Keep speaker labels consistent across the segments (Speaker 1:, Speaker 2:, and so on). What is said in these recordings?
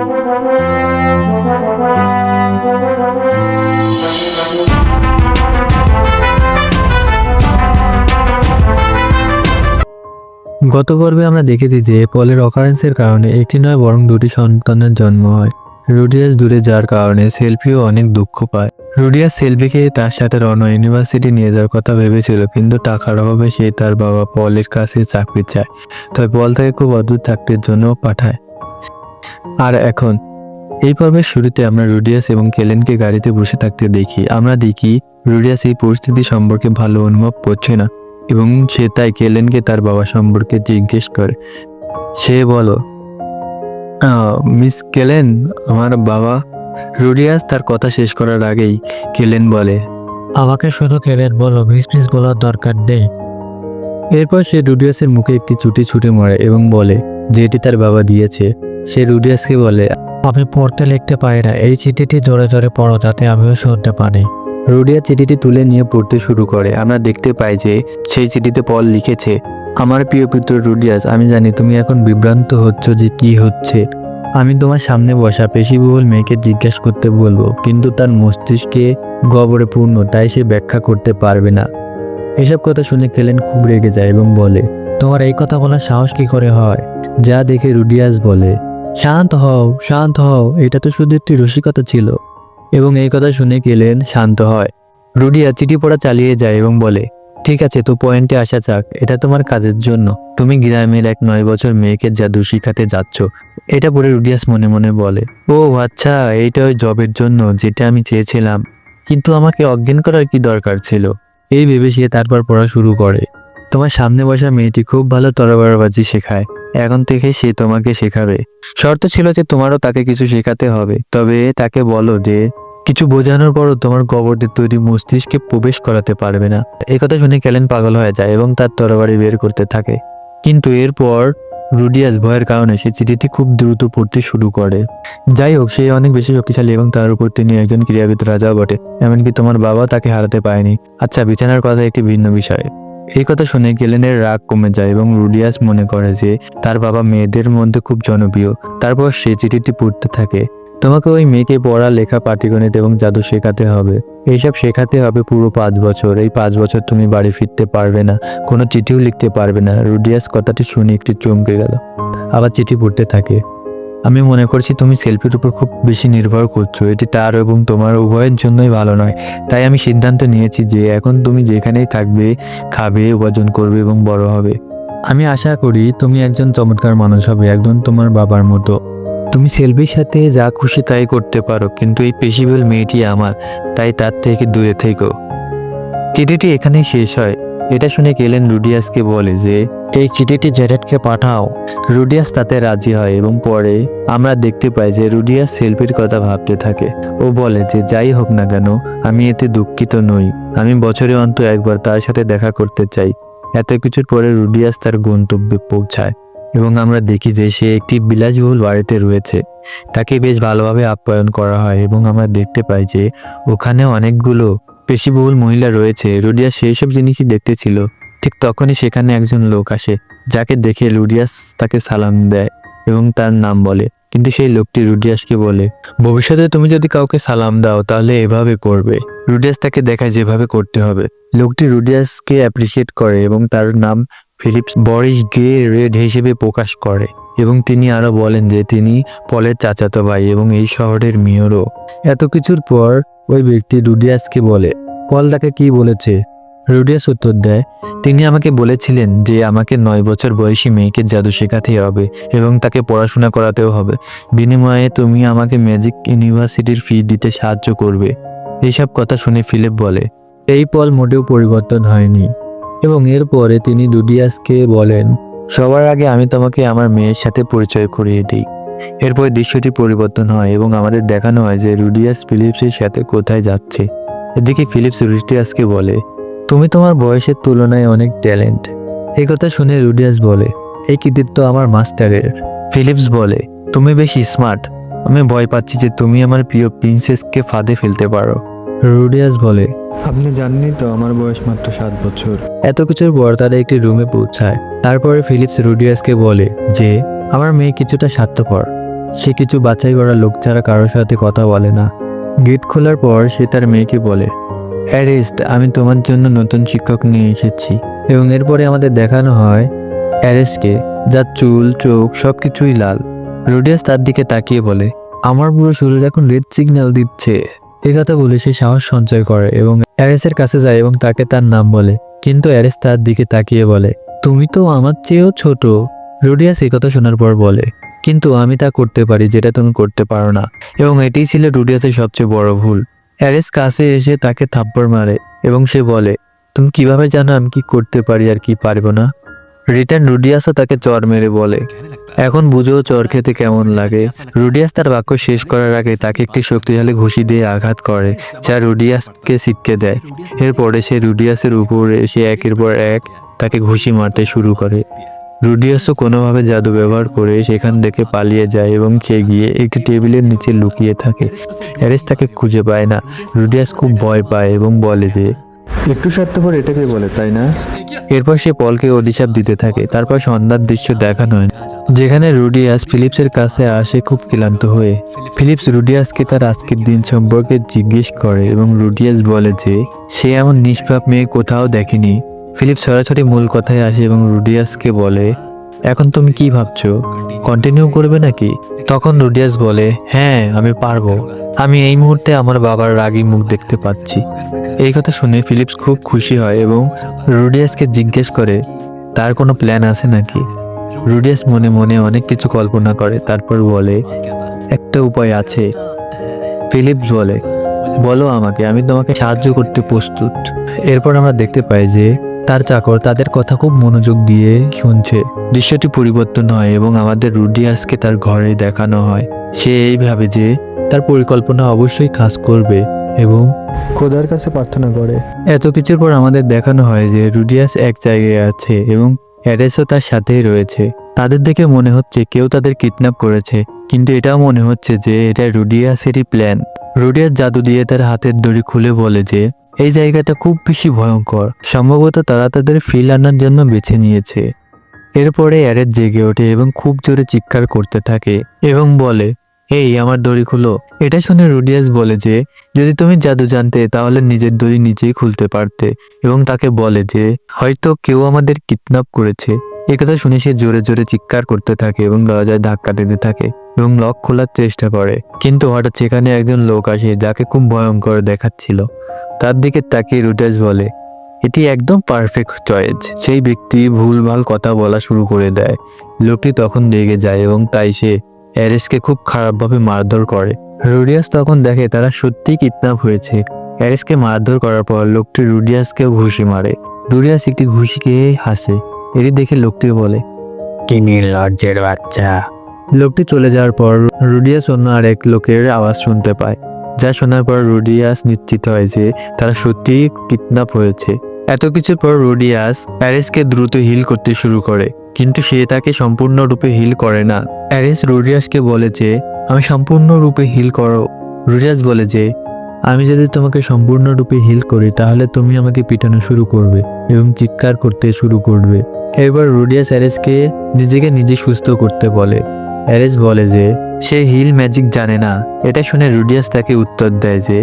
Speaker 1: গত পর্বে আমরা দেখেছি যে পলের অকারেন্সের কারণে একটি নয় বরং দুটি সন্তানের জন্ম হয়। রুডিয়াস দূরে যাওয়ার কারণে সেলফিও অনেক দুঃখ পায়। রুডিয়াস সেলফিকে তার সাথে রওনা ইউনিভার্সিটি নিয়ে যাওয়ার কথা ভেবেছিল, কিন্তু টাকার অভাবে সে তার বাবা পলের কাছে চাকরি চায়। তবে পল তাকে খুব অদ্ভুত চাকরির জন্য পাঠায়। আর এখন এই পর্বের শুরুতে আমরা রুডিয়াস এবং কেলেনকে গাড়িতে বসে থাকতে দেখি। আমরা দেখি রুডিয়াস এই পরিস্থিতি সম্পর্কে ভালো অনুভব করছে না এবং সে তাই কেলেনকে তার বাবা সম্পর্কে জিজ্ঞেস করে। সে বলো, মিস কেলেন, আমার বাবা। রুডিয়াস তার কথা শেষ করার আগেই কেলেন বলে,
Speaker 2: আমাকে শুধু কেলেন বলো, মিস বলার দরকার নেই।
Speaker 1: এরপর সে রুডিয়াসের মুখে একটি চুটি ছুটে মারে এবং বলে যে এটি তার বাবা দিয়েছে। সে রুডিয়াসকে বলে,
Speaker 2: আমি পড়তে লিখতে পারি না, এই চিঠিটি জোরে জোরে পড়ো যাতে আমিও শুনতে পারি।
Speaker 1: রুডিয়াস চিঠিটি তুলে নিয়ে পড়তে শুরু করে। আমরা দেখতে পাই যে সেই চিঠিতে পল লিখেছে, আমার প্রিয় পুত্র রুডিয়াস, আমি জানি তুমি এখন বিভ্রান্ত হচ্ছ যে কি হচ্ছে। আমি তোমার সামনে বসা পেশিবহুল মেয়েকে জিজ্ঞাসা করতে বলবো, কিন্তু তার মস্তিষ্কে গবরে পূর্ণ, তাই সে ব্যাখ্যা করতে পারবে না। এসব কথা শুনে কেলেন খুব রেগে যায় এবং বলে,
Speaker 2: তোমার এই কথা বলার সাহস কি করে হয়?
Speaker 1: যা দেখে রুডিয়াস বলে, শান্ত হও, এটা তো শুধু একটি রসিকতা ছিল। এবং এই কথা শুনে কেলেন শান্ত হয়। রুডিয়াস চিঠি পড়া চালিয়ে যায় এবং বলে, ঠিক আছে, তো পয়েন্টে আসা যাক। এটা তোমার কাজের জন্য। তুমি গ্রামের এক 9 বছর মেয়েকে জাদু শিখাতে যাচ্ছ। এটা পড়ে রুডিয়াস মনে মনে বলে, ও আচ্ছা, এইটা ওই জবের জন্য যেটা আমি চেয়েছিলাম, কিন্তু আমাকে অজ্ঞান করার কি দরকার ছিল। এই ভেবে সে তারপর পড়া শুরু করে। তোমার সামনে বসা মেয়েটি খুব ভালো তরবারবাজি শেখায়। এখন থেকে সে তোমাকে শেখাবে। শর্ত ছিল যে তোমারও তাকে কিছু শেখাতে হবে। তবে তাকে বলো যে কিছু বোঝানোর পরও তোমার গবরের তৈরি মস্তিষ্কে প্রবেশ করাতে পারবে না। এই কথা শুনে কেলেন পাগল হয়ে যায় এবং তার তরবারি বের করতে থাকে। কিন্তু এরপর রুডিয়াস ভয়ের কারণে সে চিঠিটি খুব দ্রুত পড়তে শুরু করে। যাই হোক, সে অনেক বেশি শক্তিশালী এবং তার উপর তিনি একজন ক্রীড়াবিদ রাজাও বটে। এমনকি তোমার বাবা তাকে হারাতে পারেনি। আচ্ছা, বিছানার কথা একটি ভিন্ন বিষয়। এই কথা শুনে কেলেনের রাগ কমে যায় এবং রুডিয়াস মনে করে যে তার বাবা মেয়েদের মধ্যে খুব জনপ্রিয়। তারপর সে চিঠিটি পড়তে থাকে। তোমাকে ওই মেয়েকে পড়া, লেখা, পাটিগণিত এবং জাদু শেখাতে হবে। এইসব শেখাতে হবে পুরো 5 বছর। এই 5 বছর তুমি বাড়ি ফিরতে পারবে না, কোনো চিঠিও লিখতে পারবে না। রুডিয়াস কথাটি শুনে একটু চমকে গেল। আবার চিঠি পড়তে থাকে। আমি মনে করছি তুমি সেলফির উপর খুব বেশি নির্ভর করছো। এটি তার এবং তোমার উভয়ের জন্যই ভালো নয়। তাই আমি সিদ্ধান্ত নিয়েছি যে এখন তুমি যেখানেই থাকবে, খাবে, উপার্জন করবে এবং বড় হবে। আমি আশা করি তুমি একজন চমৎকার মানুষ হবে, একজন তোমার বাবার মতো। তুমি সেলফির সাথে যা খুশি তাই করতে পারো, কিন্তু এই পেশিবহুল মেয়েটি আমার, তাই তার থেকে দূরে থেকো। চিঠিটি এখানেই শেষ হয়। এটা শুনে কেলেন রুডিয়াসকে বলে যে
Speaker 2: এই চিঠিটি জেরেটকে পাঠাও।
Speaker 1: রুডিয়াস তাতে রাজি হয় এবং পরে আমরা দেখতে পাই যে রুডিয়াস সেলফির কথা ভাবতে থাকে। ও বলে যে যাই হোক না কেন, আমি এতে দুঃখিত নই। আমি বছরে অন্তত একবার তার সাথে দেখা করতে চাই। এত কিছুর পরে রুডিয়াস তার গন্তব্যে পৌঁছায় এবং আমরা দেখি যে সে একটি বিলাসবহুল বাড়িতে রয়েছে। তাকে বেশ ভালোভাবে আপ্যায়ন করা হয় এবং আমরা দেখতে পাই যে ওখানে অনেকগুলো পেশিবহুল মহিলা রয়েছে। রুডিয়াস সেই সব জিনিসই দেখতেছিল। ঠিক তখনই সেখানে একজন লোক আসে, যাকে দেখে রুডিয়াস তাকে সালাম দেয় এবং তার নাম বলে। কিন্তু সেই লোকটি রুডিয়াসকে বলে, ভবিষ্যতে তুমি যদি কাউকে সালাম দাও তাহলে এভাবে করবে। রুডিয়াস তাকে দেখায় যেভাবে করতে হবে। লোকটি রুডিয়াসকে অ্যাপ্রিসিয়েট করে এবং তার নাম ফিলিপস বরিস গে রেড হিসেবে প্রকাশ করে এবং তিনি আরো বলেন যে তিনি পলের চাচাতো ভাই এবং এই শহরের মেয়রও। এত কিছুর পর ওই ব্যক্তি রুডিয়াসকে বলে, পল তাকে কি বলেছে? রুডিয়াস উত্তর দেয়, তিনি আমাকে বলেছিলেন যে আমাকে 9 বছর বয়সী মেয়েকে জাদু শেখাতেই হবে এবং তাকে পড়াশোনা করাতেও হবে। বিনিময়ে তুমি আমাকে ম্যাজিক ইউনিভার্সিটির ফি দিতে সাহায্য করবে। এইসব কথা শুনে ফিলিপ বলে, এই পল মোটেও পরিবর্তন হয়নি। এবং এরপরে তিনি রুডিয়াসকে বলেন, সবার আগে আমি তোমাকে আমার মেয়ের সাথে পরিচয় করিয়ে দিই। এরপর দৃশ্যটি পরিবর্তন হয় এবং আমাদের দেখানো হয় যে রুডিয়াস ফিলিপসের সাথে কোথায় যাচ্ছে। এদিকে ফিলিপস রুডিয়াসকে বলে, তুমি তোমার বয়সের তুলনায় অনেক ট্যালেন্ট। এই কথা শুনে রুডিয়াস বলে, এই কৃতিত্ব আমার মাস্টারের। ফিলিপস বলে, তুমি বেশি স্মার্ট। আমি ভয় পাচ্ছি যে তুমি আমার প্রিয় প্রিন্সেসকে ফাঁদে ফেলতে পারো। রুডিয়াস বলে, আপনি জানেনই তো আমার বয়স মাত্র 7 বছর। এত কিছুর পর তারা একটি রুমে পৌঁছায়। তারপরে ফিলিপস রুডিয়াসকে বলে যে আমার মেয়ে কিছুটা স্বার্থপর। সে কিছু বাছাই করা লোক ছাড়া কারোর সাথে কথা বলে না। গেট খোলার পর সে তার মেয়েকে বলে, অ্যারেস্ট, আমি তোমার জন্য নতুন শিক্ষক নিয়ে এসেছি। এবং এরপরে আমাদের দেখানো হয় অ্যারেস্টকে, যার চুল চোখ সব কিছুই লাল। রোডিয়াস তার দিকে তাকিয়ে বলে, আমার পুরো শরীর এখন রেড সিগন্যাল দিচ্ছে। এ কথা বলে সে সাহস সঞ্চয় করে এবং অ্যারেসের কাছে যায় এবং তাকে তার নাম বলে। কিন্তু অ্যারেস তার দিকে তাকিয়ে বলে, তুমি তো আমার চেয়েও ছোট। রোডিয়াস এই কথা শোনার পর বলে, কিন্তু আমি তা করতে পারি যেটা তুমি করতে পারো না। এবং এটাই ছিল রোডিয়াসের সবচেয়ে বড় ভুল। অ্যারেস কাছে এসে তাকে থাপ্পড় মারে এবং সে বলে, তুমি কিভাবে জানো আমি কি করতে পারি আর কি পারবো না? রিটার্ন রুডিয়াসও তাকে চর মেরে বলে, এখন বুঝো চর খেতে কেমন লাগে। রুডিয়াস তার বাক্য শেষ করার আগে তাকে একটি শক্তিশালী ঘুষি দিয়ে আঘাত করে, যা রুডিয়াসকে ছিটকে দেয়। এরপরে সে রুডিয়াসের উপরে এসে একের পর এক তাকে ঘুষি মারতে শুরু করে। রুডিয়াসও কোনোভাবে জাদু ব্যবহার করে সেখান থেকে পালিয়ে যায় এবং সে গিয়ে একটি টেবিলের নিচে লুকিয়ে থাকে। অ্যারেস তাকে খুঁজে পায় না। রুডিয়াস খুব ভয় পায় এবং বলে যে, একটু স্বার্থপর এটাকে বলে, তাই না? এরপর সে পলকে অভিশাপ দিতে থাকে। তারপর সন্ধ্যার দৃশ্য দেখানো হয়, যেখানে রুডিয়াস ফিলিপসের কাছে আসে খুব ক্লান্ত হয়ে। ফিলিপস রুডিয়াসকে তার আজকের দিন সম্পর্কে জিজ্ঞেস করে এবং রুডিয়াস বলে যে সে এমন নিষ্পাপ মেয়ে কোথাও দেখেনি। ফিলিপস সরাসরি মূল কথায় আসে এবং রুডিয়াসকে বলে, এখন তুমি কি ভাবছো, কন্টিনিউ করবে নাকি? তখন রুডিয়াস বলে, হ্যাঁ আমি পারবো, আমি এই মুহূর্তে আমার বাবার রাগী মুখ দেখতে পাচ্ছি। এই কথা শুনে ফিলিপস খুব খুশি হয় এবং রুডিয়াসকে জিজ্ঞেস করে তার কোনো প্ল্যান আছে নাকি। রুডিয়াস মনে মনে অনেক কিছু কল্পনা করে, তারপর বলে, একটা উপায় আছে। ফিলিপস বলে, বলো আমাকে, আমি তোমাকে সাহায্য করতে প্রস্তুত। এরপর আমরা দেখতে পাই যে তার চাকর তাদের কথা খুব মনোযোগ দিয়ে শুনছে। দৃশ্যটি পরিবর্তন হয় এবং আমাদের রুডিয়াসকে তার ঘরে দেখানো হয়। সে এই ভাবে যে তার পরিকল্পনা অবশ্যই কাজ করবে এবং খোদার কাছে প্রার্থনা করে। এত কিছুর পর আমাদের দেখানো হয় যে রুডিয়াস এক জায়গায় আছে এবং অ্যারেসও তার সাথেই রয়েছে। তাদের দেখে মনে হচ্ছে কেউ তাদের কিডন্যাপ করেছে, কিন্তু এটাও মনে হচ্ছে যে এটা রুডিয়াসেরই প্ল্যান। রুডিয়াস জাদু দিয়ে তার হাতের দড়ি খুলে বলে যে এই জায়গাটা খুব বেশি ভয়ঙ্কর, সম্ভবত তারা তাদের ফিল আনার জন্য বেছে নিয়েছে। এরপরে অ্যারেস জেগে ওঠে এবং খুব জোরে চিৎকার করতে থাকে এবং বলে, এই আমার দড়ি খুলো। এটা শুনে রুডিয়াস বলে যে যদি তুমি জাদু জানতে তাহলে নিজের দড়ি নিজেই খুলতে পারতে, এবং তাকে বলে যে হয়তো কেউ আমাদের কিডন্যাপ করেছে। একথা শুনে সে জোরে জোরে চিৎকার করতে থাকে এবং দরজায় ধাক্কা দিতে থাকে এবং লক খোলার চেষ্টা করে। কিন্তু হঠাৎ সেখানে একজন লোক আসে যাকে খুব ভয়ঙ্কর দেখাচ্ছিল। তার দিকে তাকিয়ে রুডিয়াস বলে, এটি একদম পারফেক্ট চয়েস। সেই ব্যক্তি ভুলভাল কথা বলা শুরু করে দেয়। লোকটি তখন রেগে যায় এবং তাই সে অ্যারেসকে খুব খারাপভাবে মারধর করে। রুডিয়াস তখন দেখে তারা সত্যিই কিডন্যাপ হয়েছে। অ্যারেসকে মারধর করার পর লোকটি রুডিয়াসকেও ঘুষি মারে। রুডিয়াস একটি ঘুষি খেয়ে হাসে। এটি দেখে লোকটি বলে, কি নির্লজ্জের বাচ্চা। লোকটি চলে যাওয়ার পর রুডিয়াস অন্য আরেক লোকের আওয়াজ শুনতে পায়, যা শোনার পর রুডিয়াস নিশ্চিত হয় যে তারা সত্যিই কিডন্যাপ হয়েছে। এত কিছুর পর রুডিয়াস অ্যারেসকে দ্রুত হিল করতে শুরু করে, কিন্তু সে তাকে সম্পূর্ণরূপে হিল করে না। অ্যারেস রুডিয়াসকে বলে যে আমি সম্পূর্ণরূপে হিল করো। রুডিয়াস বলে যে আমি যদি তোমাকে সম্পূর্ণরূপে হিল করি তাহলে তুমি আমাকে পিটানো শুরু করবে এবং চিৎকার করতে শুরু করবে। এবার রুডিয়াস অ্যারেসকে নিজেকে নিজে সুস্থ করতে বলে। অ্যারেস বলে যে সে হিল ম্যাজিক জানে না। এটা শুনে রুডিয়াস তাকে উত্তর দেয় যে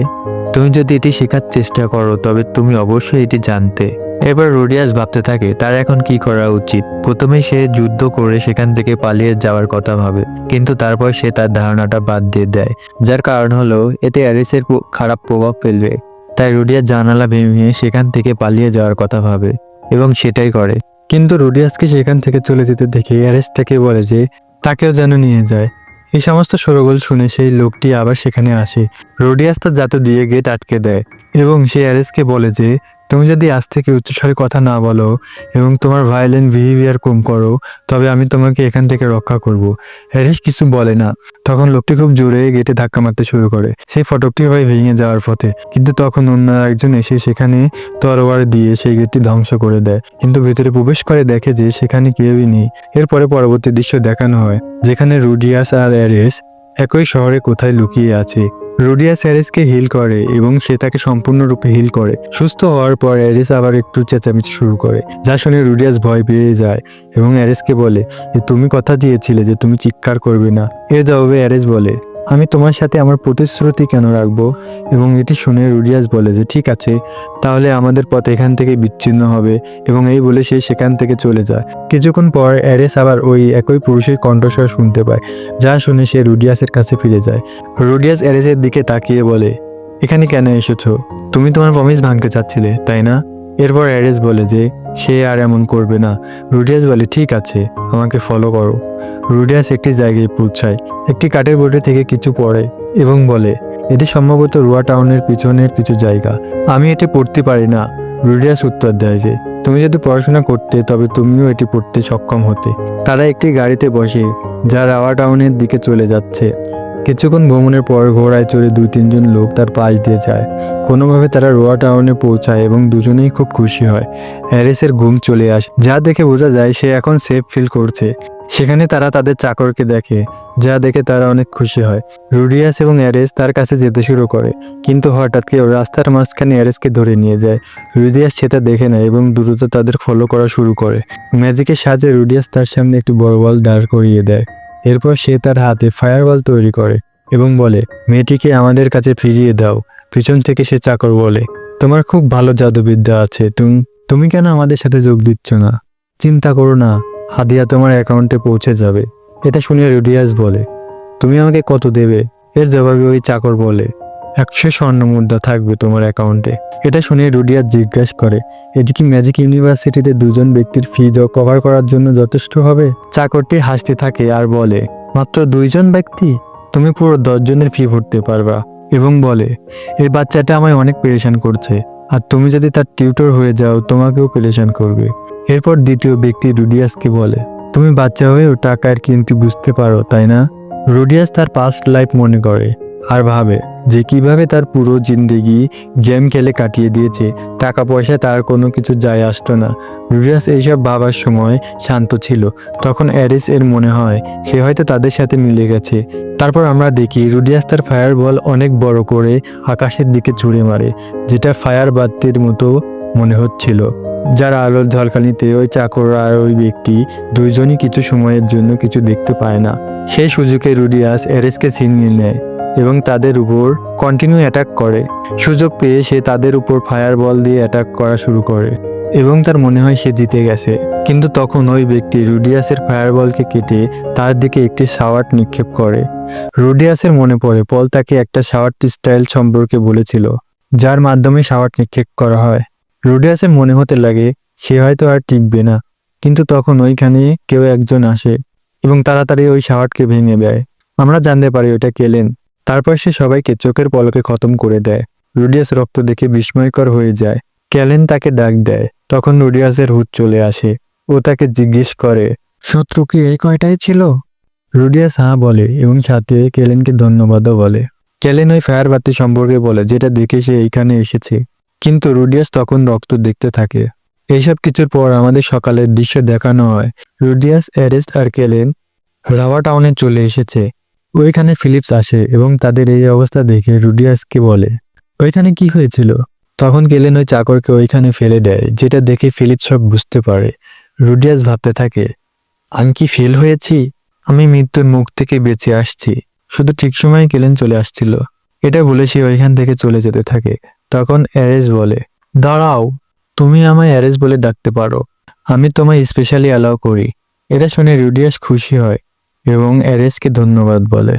Speaker 1: তুমি যদি এটি শেখার চেষ্টা করো তবে তুমি অবশ্যই এটি জানতে। এবার রুডিয়াস ভাবতে থাকে তার এখন কি করা উচিত। প্রথমে সে যুদ্ধ করে সেখান থেকে পালিয়ে যাওয়ার কথা ভাবে, কিন্তু তারপর সে তার ধারণাটা বাদ দিয়ে দেয়, যার কারণ হলো এতে অ্যারেসের খারাপ প্রভাব ফেলবে। তাই রুডিয়াস জানালা ভেঙে সেখান থেকে পালিয়ে যাওয়ার কথা ভাবে এবং সেটাই করে। কিন্তু রুডিয়াসকে সেখান থেকে চলে যেতে দেখে অ্যারেস তাকে বলে যে তাকেও যেন নিয়ে যায়। এই সমস্ত শোরগোল শুনে সেই লোকটি আবার সেখানে আসে। রুডিয়াস তার জাদু দিয়ে গেট আটকে দেয় এবং সে অ্যারেসকে বলে যে তুমি যদি আজ থেকে উচ্চস্বরে কথা না বলো এবং তোমার ভায়োলেন্ট বিহেভিয়ার কম করো তবে আমি তোমাকে এখান থেকে রক্ষা করব। হ্যারিস কিছু বলে না। তখন লোকটি খুব জোরে গেটে ধাক্কা মারতে শুরু করে। সেই ফটকটি হয় ভেঙে যাওয়ার পথে, কিন্তু তখন অন্য একজন এসে সেখানে তরোয়ার দিয়ে সেই গেটটি ধ্বংস করে দেয়, কিন্তু ভেতরে প্রবেশ করে দেখে যে সেখানে কেউই নেই। এরপরে পরবর্তী দৃশ্য দেখানো হয় যেখানে রুডিয়াস আর অ্যারেস একই শহরে কোথায় লুকিয়ে আছে।
Speaker 3: রুডিয়াস অ্যারিসকে হিল করে এবং সে তাকে সম্পূর্ণরূপে হিল করে। সুস্থ হওয়ার পর অ্যারিস আবার একটু চেঁচামেচি শুরু করে, যা শুনে রুডিয়াস ভয় পেয়ে যায় এবং অ্যারিসকে বলে যে তুমি কথা দিয়েছিলে যে তুমি চিৎকার করবে না। এর জবাবে অ্যারিস বলে আমি তোমার সাথে আমার প্রতিশ্রুতি কেন রাখবো, এবং এটি শুনে রুডিয়াস বলে যে ঠিক আছে, তাহলে আমাদের পথ এখান থেকে বিচ্ছিন্ন হবে, এবং এই বলে সে সেখান থেকে চলে যায়। কিছুক্ষণ পর অ্যারিস আবার ওই একই পুরুষের কণ্ঠস্বর শুনতে পায়, যা শুনে সে রুডিয়াসের কাছে ফিরে যায়। রুডিয়াস অ্যারিসের দিকে তাকিয়ে বলে এখানে কেন এসেছো? তুমি তোমার প্রমিস ভাঙতে চাচ্ছিলে তাই না? এরপর অ্যারিস বলে যে সে আর এমন করবে না। রুডিয়াস বলে ঠিক আছে, আমাকে ফলো করো। রুডিয়াস একটি জায়গায় পৌঁছায়, একটি কাঠের বোর্ডে থেকে কিছু পড়ে এবং বলে এটি সম্ভবত রুয়া টাউনের পিছনের কিছু জায়গা, আমি এটি পড়তে পারি না। রুডিয়াস উত্তর দেয় যে তুমি যদি পড়াশোনা করতে তবে তুমিও এটি পড়তে সক্ষম হতে। তারা একটি গাড়িতে বসে যা রাওয়া টাউনের দিকে চলে যাচ্ছে। কিছুক্ষণ ভ্রমণের পর ঘোড়ায় চড়ে 2-3 জন লোক তার পাশ দিয়ে যায়। কোনোভাবে তারা রোয়া টাউনে পৌঁছায় এবং দুজনেই খুব খুশি হয়। হ্যারিসের ঘুম চলে আসে, যা দেখে বোঝা যায় সে এখন সেফ ফিল করছে। সেখানে তারা তাদের চাকরকে দেখে, যা দেখে তারা অনেক খুশি হয়। রুডিয়াস এবং অ্যারিস তার কাছে যেতে শুরু করে, কিন্তু হঠাৎ কেউ রাস্তার মাঝখানে অ্যারিসকে ধরে নিয়ে যায়। রুডিয়াস সেটা দেখে নেয় এবং দ্রুত তাদের ফলো করা শুরু করে। ম্যাজিকের সাহায্যে রুডিয়াস তার সামনে একটি বড় বল দাঁড় করিয়ে দেয়। এরপর সে তার হাতে ফায়ারবল তৈরি করে এবং বলে মেয়েটিকে আমাদের কাছে ফিরিয়ে দাও। পিছন থেকে সে চাকর বলে তোমার খুব ভালো জাদুবিদ্যা আছে, তুমি কেন আমাদের সাথে যোগ দিচ্ছ না? চিন্তা করো না, হাদিয়া তোমার অ্যাকাউন্টে পৌঁছে যাবে। এটা শুনে রুডিয়াস বলে তুমি আমাকে কত দেবে? এর জবাবে ওই চাকর বলে 100 স্বর্ণ মুদ্রা থাকবে তোমার অ্যাকাউন্টে। এটা শুনে রুডিয়াস জিজ্ঞাসা করে এটি কি ম্যাজিক ইউনিভার্সিটিতে 2জন ব্যক্তির ফি কভার করার জন্য যথেষ্ট হবে? চাকরটি হাসতে থাকে আর বলে মাত্র 2জন ব্যক্তি? তুমি পুরো 10 জনের ফি ভরতে পারবা। এবং বলে এই বাচ্চাটা আমায় অনেক পেরেশান করছে, আর তুমি যদি তার টিউটর হয়ে যাও তোমাকেও পেরেশান করবে। এরপর দ্বিতীয় ব্যক্তি রুডিয়াসকে বলে তুমি বাচ্চা হয়েও টাকার কিন্তু বুঝতে পারো তাই না? রুডিয়াস তার পাস্ট লাইফ মনে করে আর ভাবে যে কিভাবে তার পুরো জিন্দেগি গেম খেলে কাটিয়ে দিয়েছে, টাকা পয়সা তার কোনো কিছু যায় আসতো না। রুডিয়াস এইসব ভাবার সময় শান্ত ছিল। তখন অ্যারিস এর মনে হয় সে হয়তো তাদের সাথে মিলে গেছে। তারপর আমরা দেখি রুডিয়াস তার ফায়ার বল অনেক বড় করে আকাশের দিকে ছুঁড়ে মারে, যেটা ফায়ার বাতির মতো মনে হচ্ছিল, যার আলোর ঝলকানিতে ওই চাকর আর ওই ব্যক্তি দুইজনই কিছু সময়ের জন্য কিছু দেখতে পায় না। সেই সুযোগে রুডিয়াস অ্যারিসকে ছিনিয়ে নেয় এবং তাদের উপর কন্টিনিউ অ্যাটাক করে। সুযোগ পেয়ে সে তাদের উপর ফায়ার বল দিয়ে অ্যাটাক করা শুরু করে এবং তার মনে হয় সে জিতে গেছে। কিন্তু তখন ওই ব্যক্তি রুডিয়াসের ফায়ার বলকে কেটে তার দিকে একটি শাওয়ার্ট নিক্ষেপ করে। রুডিয়াসের মনে পড়ে পল তাকে একটা শাওয়ার্ট স্টাইল সম্পর্কে বলেছিল, যার মাধ্যমে শাওয়ার্ট নিক্ষেপ করা হয়। রুডিয়াসের মনে হতে লাগে সে হয়তো আর টিকবে না, কিন্তু তখন ওইখানে কেউ একজন আসে এবং তাড়াতাড়ি ওই শাওয়ার্টকে ভেঙে দেয়। আমরা জানতে পারি ওটা কেলেন। তারপর সে সবাইকে চোখের পলকে খতম করে দেয়। রুডিয়াস রক্ত দেখে বিস্ময়কর হয়ে যায়। ক্যালেন তাকে ডাক দেয়, তখন রুডিয়াসের হুঁশ চলে আসে। ও তাকে জিজ্ঞেস করে শত্রু কি এই কয়টাই ছিল? রুডিয়াস হ্যাঁ বলে এবং সাথে ক্যালেনকে ধন্যবাদও বলে। ক্যালেন ওই ফায়ার বাতি সম্পর্কে বলে যেটা দেখে সে এইখানে এসেছে, কিন্তু রুডিয়াস তখন রক্ত দেখতে থাকে। এইসব কিছুর পর আমাদের সকালের দৃশ্য দেখানো হয়। রুডিয়াস, অ্যারিস আর ক্যালেন রাওয়া টাউনে চলে এসেছে। ওইখানে ফিলিপস আসে এবং তাদের এই অবস্থা দেখে রুডিয়াসকে বলে ওইখানে কি হয়েছিল? তখন ক্যালেন ওই চাকরকে ওইখানে ফেলে দেয়, যেটা দেখে ফিলিপস সব বুঝতে পারে। রুডিয়াস ভাবতে থাকে আমি কি ফেল হয়েছি? আমি মৃত্যুর মুখ থেকে বেঁচে আসছি। শুধু ঠিক সময়ে ক্যালেন চলে আসছিল। এটা বলে সে ওইখান থেকে চলে যেতে থাকে। তখন অ্যারিস বলে দাঁড়াও, তুমি আমায় অ্যারিস বলে ডাকতে পারো, আমি তোমায় স্পেশালি অ্যালাউ করি। এটা শুনে রুডিয়াস খুশি হয় এবং অ্যারিসকে ধন্যবাদ বলে।